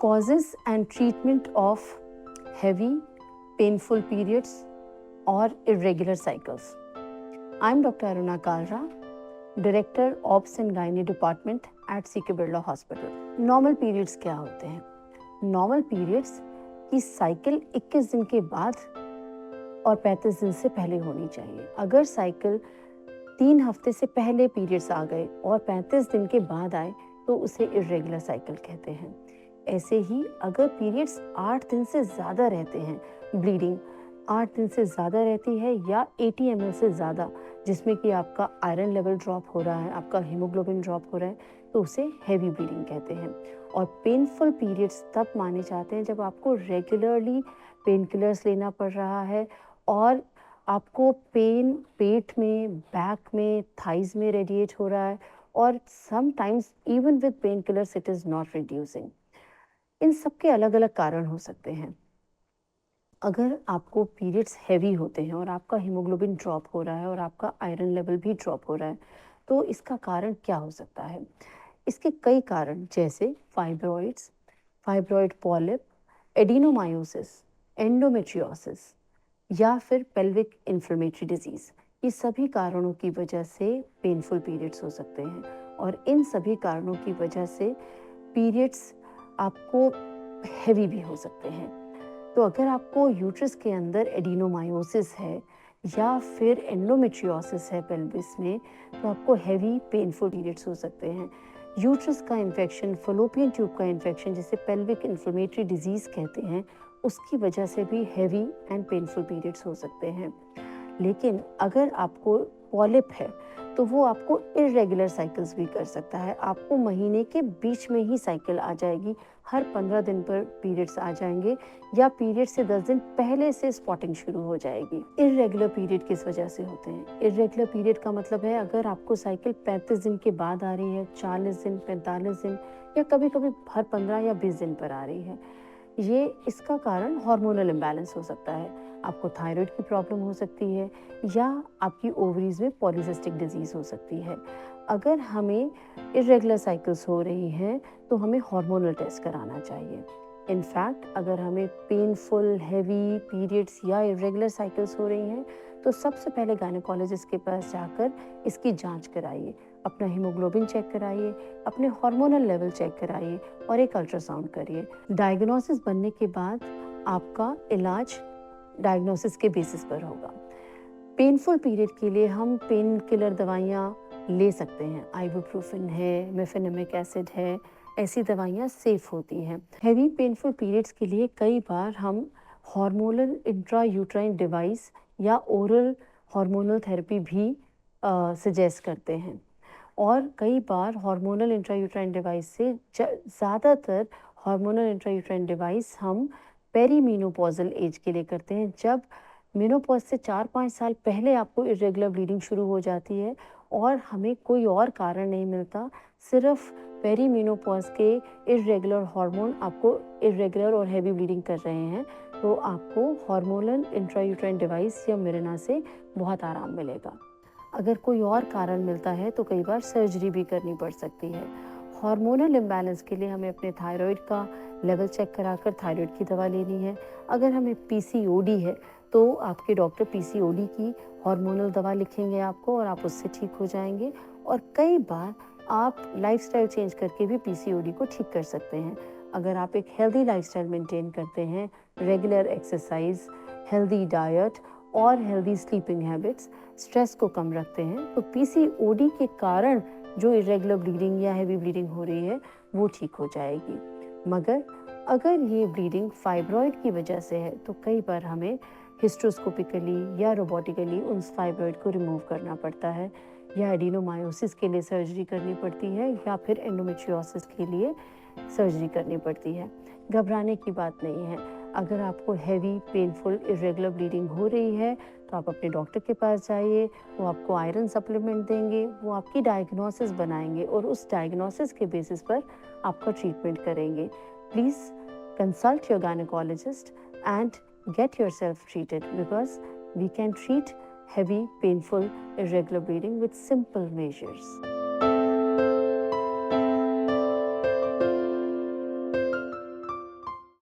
Causes and treatment of heavy, painful periods or irregular cycles. I'm Dr. Aruna Kalra, Director Obs and Gynae Department at CK Birla Hospital. Normal periods क्या होते हैं? Normal periods की cycle 21 दिन के बाद और 35 दिन से पहले होनी चाहिए. अगर साइकिल 3 हफ्ते से पहले पीरियड्स आ गए और 35 दिन के बाद आए तो उसे इर्रेगुलर साइकिल कहते हैं. ऐसे ही अगर पीरियड्स 8 दिन से ज़्यादा रहते हैं, ब्लीडिंग 8 दिन से ज़्यादा रहती है या 80 ml से ज़्यादा, जिसमें कि आपका आयरन लेवल ड्रॉप हो रहा है, आपका हीमोग्लोबिन ड्रॉप हो रहा है, तो उसे हैवी ब्लीडिंग कहते हैं. और पेनफुल पीरियड्स तब माने जाते हैं जब आपको रेगुलरली पेन किलर्स लेना पड़ रहा है और आपको पेन पेट में, बैक में, थाइज में रेडिएट हो रहा है और sometimes even with pain killers it is not reducing. इन सब के अलग अलग कारण हो सकते हैं. अगर आपको पीरियड्स हैवी होते हैं और आपका हीमोग्लोबिन ड्रॉप हो रहा है और आपका आयरन लेवल भी ड्रॉप हो रहा है, तो इसका कारण क्या हो सकता है? इसके कई कारण, जैसे fibroids, fibroid polyp, adenomyosis, endometriosis या फिर पेल्विक इन्फ्लेमेटरी डिजीज़, ये सभी कारणों की वजह से पेनफुल पीरियड्स हो सकते हैं. और इन सभी कारणों की वजह से पीरियड्स आपको हैवी भी हो सकते हैं. तो अगर आपको यूट्रस के अंदर एडिनोमायोसिस है या फिर एंडोमेट्रियोसिस है पेल्विस में, तो आपको हैवी पेनफुल पीरियड्स हो सकते हैं. यूट्रस का इन्फेक्शन, फलोपियन ट्यूब का इन्फेक्शन, जिसे पेल्विक इन्फ्लेमेटरी डिजीज़ कहते हैं, उसकी वजह से भी हैवी एंड पेनफुल पीरियड्स हो सकते हैं. लेकिन अगर आपको पॉलिप है तो वो आपको इर्रेगुलर साइकिल्स भी कर सकता है. आपको महीने के बीच में ही साइकिल आ जाएगी, हर 15 दिन पर पीरियड्स आ जाएंगे या पीरियड से 10 दिन पहले से स्पॉटिंग शुरू हो जाएगी. इर्रेगुलर पीरियड किस वजह से होते हैं? इर्रेगुलर पीरियड का मतलब है अगर आपको साइकिल 35 दिन के बाद आ रही है, 40 दिन, 45 दिन या कभी कभी हर 15 या 20 दिन पर आ रही है, ये इसका कारण हार्मोनल इम्बैलेंस हो सकता है. आपको थायराइड की प्रॉब्लम हो सकती है या आपकी ओवरीज में पॉलीसिस्टिक डिजीज़ हो सकती है. अगर हमें इर्रेगुलर साइकिल्स हो रही हैं तो हमें हार्मोनल टेस्ट कराना चाहिए. इनफैक्ट अगर हमें पेनफुल हैवी पीरियड्स या इर्रेगुलर साइकिल्स हो रही हैं तो सबसे पहले गायनेकोलॉजिस्ट के पास जाकर इसकी जांच कराइए, अपना हीमोग्लोबिन चेक कराइए, अपने हार्मोनल लेवल चेक कराइए और एक अल्ट्रासाउंड करिए. डायग्नोसिस बनने के बाद आपका इलाज डायग्नोसिस के बेसिस पर होगा. पेनफुल पीरियड के लिए हम पेन किलर दवाइयाँ ले सकते हैं. आइबुप्रोफेन है, मेफेनेमिक एसिड है, ऐसी दवाइयाँ सेफ होती हैं. हैवी पेनफुल पीरियड्स के लिए कई बार हम हार्मोनल इंट्रायूट्राइन डिवाइस या ओरल हार्मोनल थेरेपी भी सजेस्ट करते हैं. और कई बार हार्मोनल इंट्रायूट्राइन डिवाइस से ज़्यादातर हार्मोनल इंट्रायूट्राइन डिवाइस हम पेरीमेनोपॉजल एज के लिए करते हैं, जब मेनोपॉज से 4-5 साल पहले आपको इर्रेगुलर ब्लीडिंग शुरू हो जाती है और हमें कोई और कारण नहीं मिलता, सिर्फ पेरीमेनोपॉज के इर्रेगुलर हार्मोन आपको इर्रेगुलर और हैवी ब्लीडिंग कर रहे हैं, तो आपको हार्मोनल इंट्रायूट्राइन डिवाइस या मिरेना से बहुत आराम मिलेगा. अगर कोई और कारण मिलता है तो कई बार सर्जरी भी करनी पड़ सकती है. हार्मोनल इम्बैलेंस के लिए हमें अपने थायराइड का लेवल चेक कराकर थायराइड की दवा लेनी है. अगर हमें पीसीओडी है तो आपके डॉक्टर पीसीओडी की हार्मोनल दवा लिखेंगे आपको और आप उससे ठीक हो जाएंगे. और कई बार आप लाइफस्टाइल चेंज करके भी पीसीओडी को ठीक कर सकते हैं. अगर आप एक हेल्दी लाइफस्टाइल मेंटेन करते हैं, रेगुलर एक्सरसाइज, हेल्दी डाइट और हेल्दी स्लीपिंग हैबिट्स, स्ट्रेस को कम रखते हैं, तो पीसीओडी के कारण जो इरेगुलर ब्लीडिंग या हैवी ब्लीडिंग हो रही है वो ठीक हो जाएगी. मगर अगर ये ब्लीडिंग फाइब्रॉइड की वजह से है तो कई बार हमें हिस्ट्रोस्कोपिकली या रोबोटिकली उन फाइब्रॉइड को रिमूव करना पड़ता है, या एडिनोमायोसिस के लिए सर्जरी करनी पड़ती है या फिर एंडोमेट्रियोसिस के लिए सर्जरी करनी पड़ती है. घबराने की बात नहीं है. अगर आपको हैवी पेनफुल इरेगुलर ब्लीडिंग हो रही है तो आप अपने डॉक्टर के पास जाइए, वो आपको आयरन सप्लीमेंट देंगे, वो आपकी डायग्नोसिस बनाएंगे और उस डायग्नोसिस के बेसिस पर आपका ट्रीटमेंट करेंगे. Please consult your gynaecologist and get yourself treated, because we can treat heavy, painful, irregular bleeding with simple measures.